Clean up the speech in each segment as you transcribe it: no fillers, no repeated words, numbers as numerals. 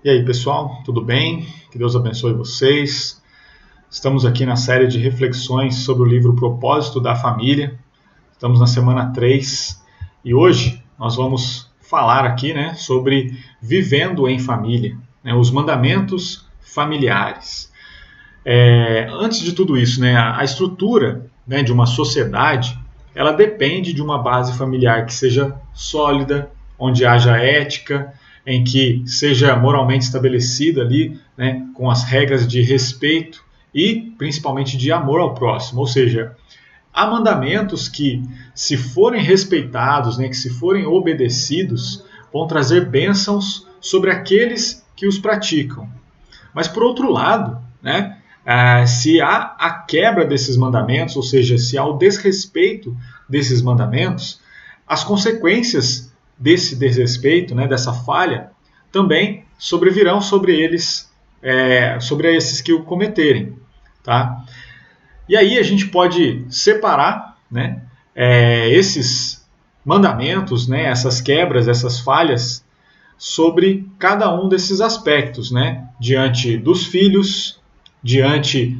E aí, pessoal, tudo bem? Que Deus abençoe vocês. Estamos aqui na série de reflexões sobre o livro Propósito da Família. Estamos na semana 3 e hoje nós vamos falar aqui, sobre vivendo em família, os mandamentos familiares. Antes de tudo isso, a estrutura, de uma sociedade, ela depende de uma base familiar que seja sólida, onde haja ética, em que seja moralmente estabelecida ali, com as regras de respeito e principalmente de amor ao próximo. Ou seja, há mandamentos que, se forem respeitados, que se forem obedecidos, vão trazer bênçãos sobre aqueles que os praticam. Mas por outro lado, se há a quebra desses mandamentos, ou seja, se há o desrespeito desses mandamentos, as consequências desse desrespeito, dessa falha, também sobrevirão sobre eles, sobre esses que o cometerem. Tá? E aí a gente pode separar esses mandamentos, essas quebras, essas falhas, sobre cada um desses aspectos, diante dos filhos, diante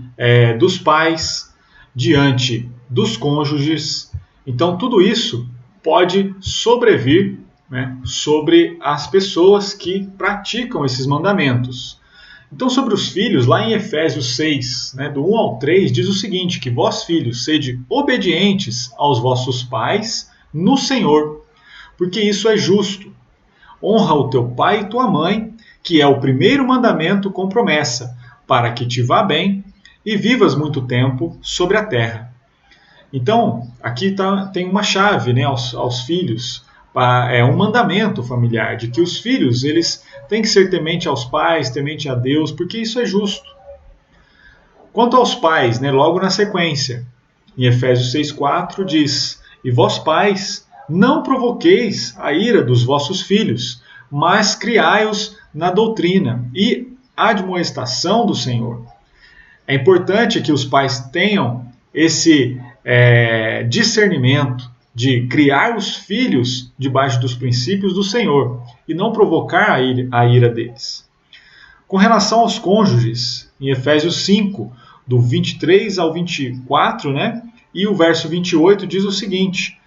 dos pais, diante dos cônjuges. Então, tudo isso pode sobrevir sobre as pessoas que praticam esses mandamentos. Então, sobre os filhos, lá em Efésios 6, do 1 ao 3, diz o seguinte, que vós, filhos, sede obedientes aos vossos pais no Senhor, porque isso é justo. Honra o teu pai e tua mãe, que é o primeiro mandamento com promessa, para que te vá bem e vivas muito tempo sobre a terra. Então, aqui tem uma chave aos filhos, é um mandamento familiar, de que os filhos eles têm que ser temente aos pais, temente a Deus, porque isso é justo. Quanto aos pais, logo na sequência, em Efésios 6,4 diz, e vós pais, não provoqueis a ira dos vossos filhos, mas criai-os na doutrina e admoestação do Senhor. É importante que os pais tenham esse discernimento de criar os filhos debaixo dos princípios do Senhor e não provocar a ira deles. Com relação aos cônjuges, em Efésios 5, do 23 ao 24, e o verso 28 diz o seguinte,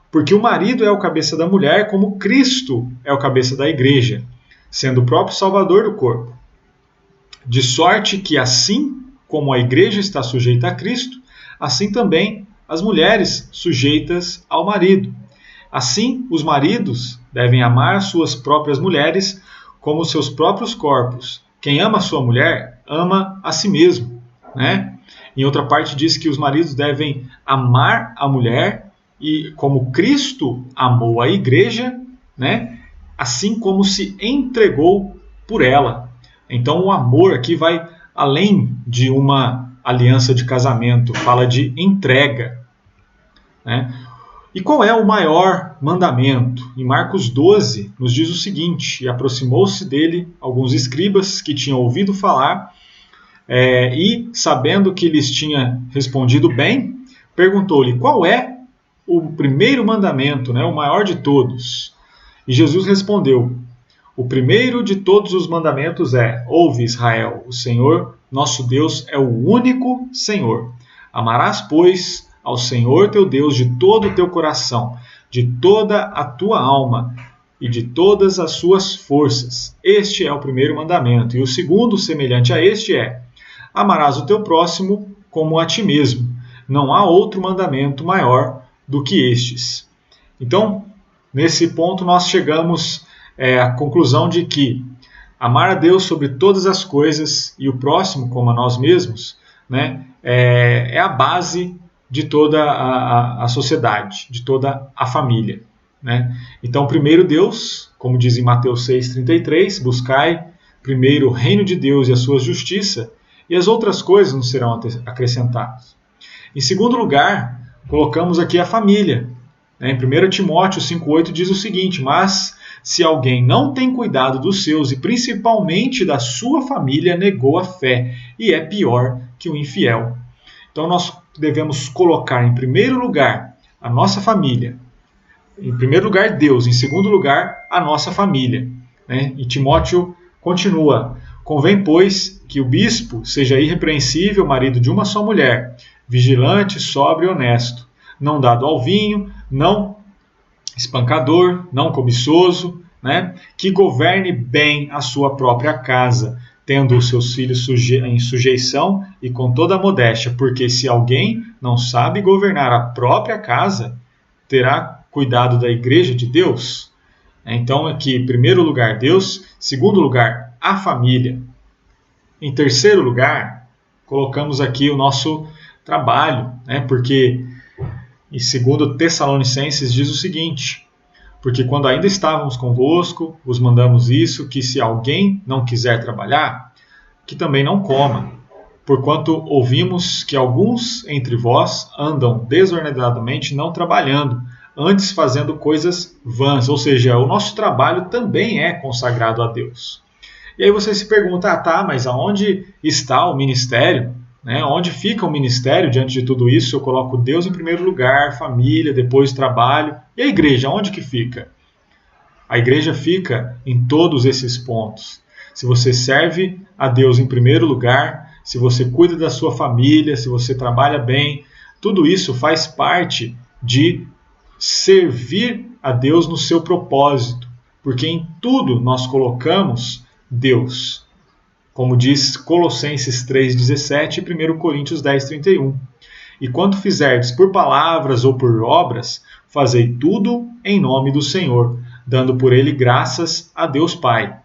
porque o marido é o cabeça da mulher, como Cristo é o cabeça da igreja, sendo o próprio Salvador do corpo. De sorte que assim como a igreja está sujeita a Cristo, assim também as mulheres sujeitas ao marido. Assim, os maridos devem amar suas próprias mulheres como seus próprios corpos. Quem ama sua mulher, ama a si mesmo. Em outra parte diz que os maridos devem amar a mulher e como Cristo amou a igreja, assim como se entregou por ela. Então o amor aqui vai além de uma aliança de casamento, fala de entrega. E qual é o maior mandamento? Em Marcos 12 nos diz o seguinte, e aproximou-se dele alguns escribas que tinham ouvido falar, e sabendo que lhes tinha respondido bem, perguntou-lhe qual é o primeiro mandamento, o maior de todos. E Jesus respondeu, o primeiro de todos os mandamentos é, ouve Israel, o Senhor nosso Deus é o único Senhor. Amarás, pois, ao Senhor teu Deus de todo o teu coração, de toda a tua alma e de todas as suas forças. Este é o primeiro mandamento. E o segundo, semelhante a este, é, amarás o teu próximo como a ti mesmo. Não há outro mandamento maior do que estes. Então, nesse ponto nós chegamos à conclusão de que amar a Deus sobre todas as coisas e o próximo como a nós mesmos, é a base de toda a sociedade, de toda a família. Então, primeiro Deus, como diz em Mateus 6,33, buscai primeiro o reino de Deus e a sua justiça, e as outras coisas nos serão acrescentadas. Em segundo lugar, colocamos aqui a família. Em 1 Timóteo 5,8 diz o seguinte, mas se alguém não tem cuidado dos seus e principalmente da sua família, negou a fé e é pior que o infiel. Então nós devemos colocar em primeiro lugar a nossa família, em primeiro lugar Deus, em segundo lugar a nossa família. Em Timóteo Continua: convém, pois, que o bispo seja irrepreensível, marido de uma só mulher, vigilante, sóbrio e honesto, não dado ao vinho, não espancador, não cobiçoso, né? Que governe bem a sua própria casa, tendo os seus filhos em sujeição e com toda a modéstia, porque se alguém não sabe governar a própria casa, terá cuidado da igreja de Deus? Então, aqui, em primeiro lugar, Deus. Segundo lugar, a família. Em terceiro lugar, colocamos aqui o nosso trabalho, né? Porque em 2 Tessalonicenses diz o seguinte: porque quando ainda estávamos convosco, vos mandamos isso, que se alguém não quiser trabalhar, que também não coma. Porquanto ouvimos que alguns entre vós andam desordenadamente não trabalhando, antes fazendo coisas vãs. Ou seja, o nosso trabalho também é consagrado a Deus. E aí você se pergunta, tá, mas aonde está o ministério? Né? Onde fica o ministério diante de tudo isso? Eu coloco Deus em primeiro lugar, família, depois trabalho. E a igreja, onde que fica? A igreja fica em todos esses pontos. Se você serve a Deus em primeiro lugar, se você cuida da sua família, se você trabalha bem, tudo isso faz parte de servir a Deus no seu propósito, porque em tudo nós colocamos Deus. Como diz Colossenses 3,17 e 1 Coríntios 10,31. E quanto fizerdes por palavras ou por obras, fazei tudo em nome do Senhor, dando por ele graças a Deus Pai.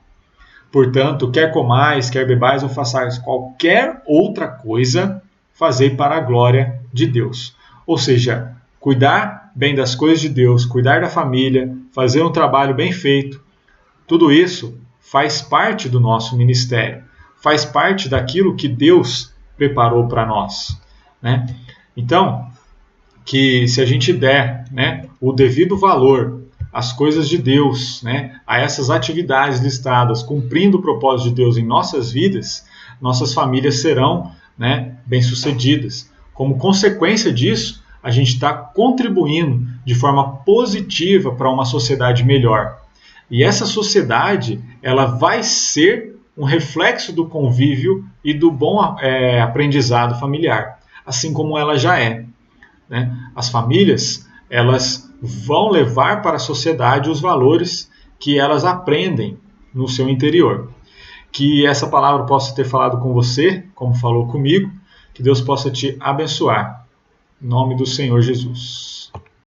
Portanto, quer comais, quer bebais ou façais qualquer outra coisa, fazei para a glória de Deus. Ou seja, cuidar bem das coisas de Deus, cuidar da família, fazer um trabalho bem feito, tudo isso faz parte do nosso ministério, faz parte daquilo que Deus preparou para nós, né? Então, que se a gente der, né, o devido valor às coisas de Deus, né, a essas atividades listadas, cumprindo o propósito de Deus em nossas vidas, nossas famílias serão, né, bem-sucedidas. Como consequência disso, a gente está contribuindo de forma positiva para uma sociedade melhor. E essa sociedade, ela vai ser um reflexo do convívio e do bom aprendizado familiar, assim como ela já é, né? As famílias, elas vão levar para a sociedade os valores que elas aprendem no seu interior. Que essa palavra possa ter falado com você, como falou comigo, que Deus possa te abençoar. Em nome do Senhor Jesus.